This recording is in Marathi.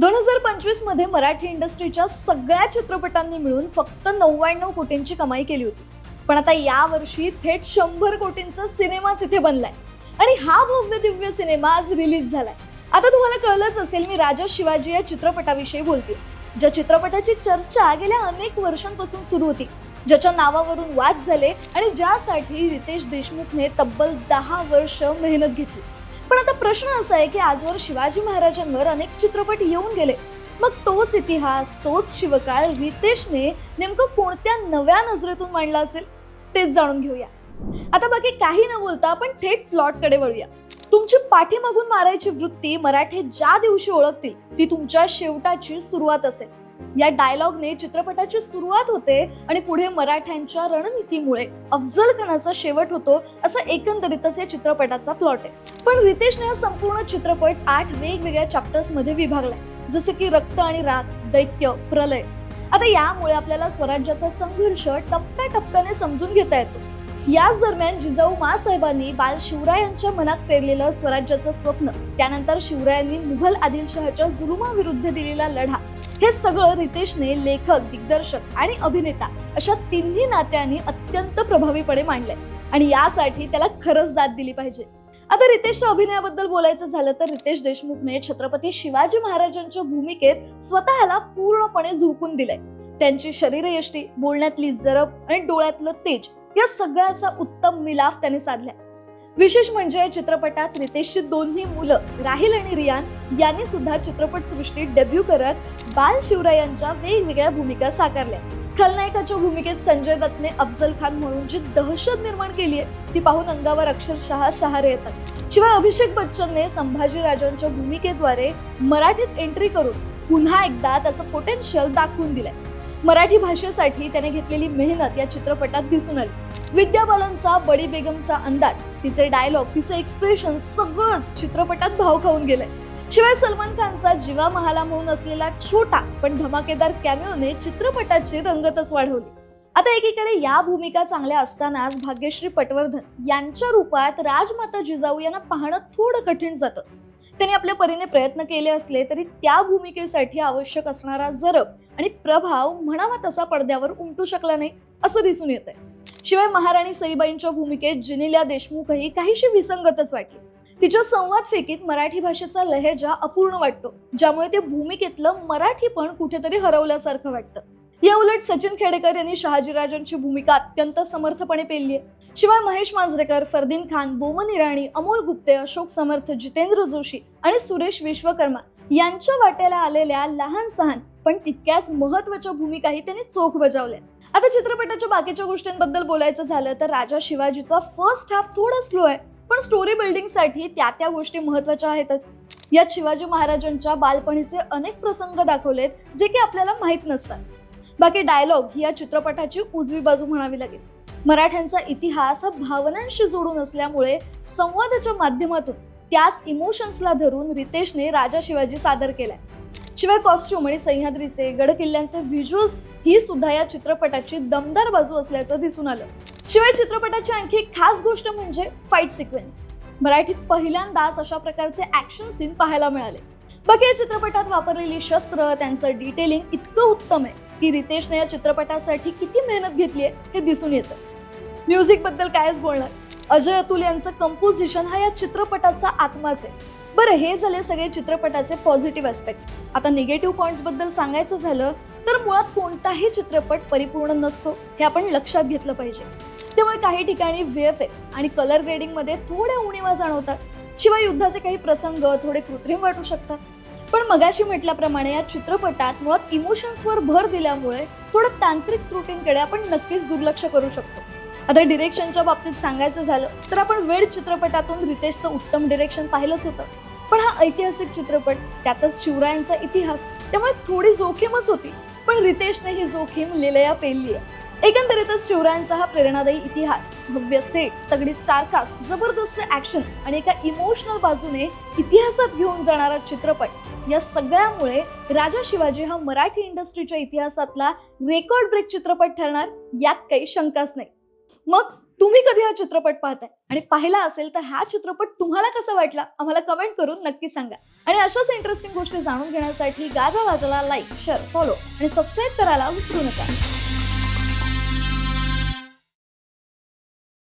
2025 मध्ये मराठी इंडस्ट्रीच्या सगळ्या चित्रपटांनी मिळून फक्त 99 कोटींची कमाई केली होती. पण आता या वर्षी थेट 100 कोटींचा सिनेमाच इथे बनलाय आणि हा भव्य दिव्य सिनेमा आज रिलीज झालाय. आता तुम्हाला कळलंच असेल, मी राजा शिवाजी या चित्रपटाविषयी बोलते, ज्या चित्रपटाची चर्चा गेल्या अनेक वर्षांपासून सुरू होती, ज्याच्या नावावरून वाद झाले आणि ज्यासाठी रितेश देशमुखने तब्बल 10 वर्ष मेहनत घेतली. पण आता प्रश्न असा आहे की आजवर शिवाजी महाराजांवर अनेक चित्रपट येऊन गेले, मग तोच इतिहास, तोच शिवकाळ रितेशने नेमकं कोणत्या नव्या नजरेतून मांडला असेल, तेच जाणून घेऊया. आता बाकी काही न बोलता आपण थेट प्लॉटकडे वळूया. तुमची पाठीमागून मारायची वृत्ती मराठी ज्या दिवशी ओळखतील ती तुमच्या शेवटाची सुरुवात असेल. या डायलॉगने चित्रपटाची सुरुवात होते आणि पुढे मराठ्यांच्या रणनीतीमुळे अफजल खानाचा शेवट होतो, असा एकंदरीतच या चित्रपटाचा प्लॉट आहे. पण रितेशने हा संपूर्ण चित्रपट 8 वेगवेगळ्या चॅप्टर्स मध्ये विभागलाय, जसे की रक्त आणि राख, दैत्य, प्रलय. आता यामुळे आपल्याला स्वराज्याचा संघर्ष टप्प्याटप्प्याने समजून घेता येतो. याच दरम्यान जिजाऊ माँसाहेबांनी बाल शिवरायांच्या मनात पेरलेलं स्वराज्याचं स्वप्न, त्यानंतर शिवरायांनी मुघल आदिलशहाच्या जुलुमाविरुद्ध दिलेला लढा, हे सगळं रितेशने लेखक, दिग्दर्शक आणि अभिनेता अशा तिन्ही नात्यांनी अत्यंत प्रभावीपणे मांडलंय आणि यासाठी त्याला खरंच दाद दिली पाहिजे. आता रितेशच्या अभिनयाबद्दल बोलायचं झालं तर रितेश देशमुखने छत्रपती शिवाजी महाराजांच्या भूमिकेत स्वतःला पूर्णपणे झोकून दिलंय. त्यांची शरीरयष्टी, बोलण्यातली जरब आणि डोळ्यातलं तेज, या सगळ्याचा उत्तम मिलाफ त्याने साधलाय. विशेष म्हणजे चित्रपटात रितेशची दोन्ही मुलं राहिल आणि रियान यांनी सुद्धा चित्रपटसृष्टीत डेब्यू करत बाल शिवरायांच्या वेगवेगळ्या भूमिका साकारल्या. खलनायकाच्या भूमिकेत संजय दत्तने अफजल खान म्हणून जी दहशत निर्माण केली आहे ती पाहून अंगावर अक्षरशः शहारे येतात. शिवाय अभिषेक बच्चनने संभाजी राजांच्या भूमिकेद्वारे मराठीत एंट्री करून पुन्हा एकदा त्याचं पोटेन्शियल दाखवून दिलंय. मराठी भाषेसाठी त्याने घेतलेली मेहनत या चित्रपटात दिसून आली. विद्या बालनचा बडी बेगमचा अंदाज, तिचे डायलॉग, तिचे एक्सप्रेशन सगळंच चित्रपटात भाव खाऊन गेलंय. शिवाय सलमान खानचा जीवा महाला म्हणून असलेला छोटा पण धमाकेदार कॅमिओने चित्रपटाची रंगतच वाढवली. आता एकीकडे या भूमिका चांगल्या असतानाच भाग्यश्री पटवर्धन यांच्या रूपात राजमाता जिजाऊ यांना पाहणं थोडं कठीण जातं. त्यांनी आपल्या परीने प्रयत्न केले असले तरी त्या भूमिकेसाठी आवश्यक असणारा जरब आणि प्रभाव म्हणावा तसा पडद्यावर उमटू शकला नाही, असं दिसून येतंय. शिवाय महाराणी सईबाईंच्या भूमिकेत जिनिल्या देशमुखही काहीशी विसंगतच वाटली. तिच्या संवाद फेकीत मराठी भाषेचा लहेजा अपूर्ण वाटतो, ज्यामुळे ते भूमिकेतलं मराठी पण कुठेतरी हरवल्यासारखं वाटतं. या उलट सचिन खेडेकर यांनी शहाजीराजांची भूमिका अत्यंत समर्थपणे पेलली आहे. शिवाय महेश मांजरेकर, फरदीन खान, बोमन इराणी, अमोल गुप्ते, अशोक समर्थ, जितेंद्र जोशी आणि सुरेश विश्वकर्मा यांच्या वाट्याला आलेल्या लहान सहान पण तितक्याच महत्वाच्या भूमिकाही त्यांनी चोख बजावल्या. आता चित्रपटाच्या बाकीच्या गोष्टींबद्दल बोलायचं झालं तर राजा शिवाजीचा फर्स्ट हाफ थोडा स्लो आहे, पण स्टोरी बिल्डिंगसाठी त्या गोष्टी महत्वाच्या आहेतच. यात शिवाजी महाराजांच्या बालपणीचे अनेक प्रसंग दाखवलेत जे की आपल्याला माहीत नसतात. बाकी डायलॉग ही या चित्रपटाची उजवी बाजू म्हणावी लागेल. मराठ्यांचा इतिहास हा भावनांशी जोडून असल्यामुळे संवादाच्या माध्यमातून त्याच इमोशन्सला धरून रितेशने राजा शिवाजी सादर केलाय. शिवाय कॉस्ट्युम आणि सह्याद्रीचे गड किल्ल्यांचे व्हिज्युअल्स ही सुद्धा या चित्रपटाची दमदार बाजू असल्याचं दिसून आलं. शिवाय चित्रपटाची आणखी एक खास गोष्ट म्हणजे फाईट सिक्वेन्स. मराठीत पहिल्यांदाच अशा प्रकारचे ऍक्शन सीन पाहायला मिळाले. बाकी या चित्रपटात वापरलेली शस्त्र, त्यांचं डिटेलिंग इतकं उत्तम आहे की रितेशने या चित्रपटासाठी किती मेहनत घेतली आहे हे दिसून येतं. म्युझिक बद्दल कायच बोलणार, अजय अतुल यांचं कंपोजिशन हा या चित्रपटाचा आत्माच आहे. बरं, हे झाले सगळे चित्रपटाचे पॉझिटिव्ह ऍस्पेक्ट्स. आता निगेटिव्ह पॉइंट्स बद्दल सांगायचं झालं तर मुळात कोणताही चित्रपट परिपूर्ण नसतो, हे आपण लक्षात घेतलं पाहिजे. त्यामुळे काही ठिकाणी VFX आणि कलर ग्रेडिंग मध्ये थोड्या उणिवा जाणवतात. शिवाय युद्धाचे काही प्रसंग थोडे कृत्रिम वाटू शकतात. पण मगाशी म्हटल्याप्रमाणे या चित्रपटात मुळात इमोशन्सवर भर दिल्यामुळे थोडं तांत्रिक त्रुटींकडे आपण नक्कीच दुर्लक्ष करू शकतो. आता डिरेक्शनच्या बाबतीत सांगायचं झालं तर आपण वेड चित्रपटातून रितेशचं उत्तम डिरेक्शन पाहिलंच होतं, पण हा ऐतिहासिक चित्रपट, त्यातच शिवरायांचा इतिहास, त्यामुळे थोडी जोखीमच होती, पण रितेशने ही जोखीम लिलया पेलली आहे. एकंदरीतच शिवरायांचा हा प्रेरणादायी इतिहास, भव्य सेट, तगडी स्टारकास्ट, जबरदस्त ऍक्शन आणि एका इमोशनल बाजूने इतिहासात घेऊन जाणारा चित्रपट, या सगळ्यामुळे राजा शिवाजी हा मराठी इंडस्ट्रीच्या इतिहासातला रेकॉर्ड ब्रेक चित्रपट ठरणार यात काही शंकाच नाही. मग तुम्ही कधी हा चित्रपट पाहताय आणि पाहिला असेल तर हा चित्रपट तुम्हाला कसा वाटला आम्हाला कमेंट करून नक्की सांगा. आणि अशाच इंटरेस्टिंग गोष्टी जाणून घेण्यासाठी गाजा वाजाला लाईक, शेअर, फॉलो आणि सबस्क्राईब करायला विसरू नका.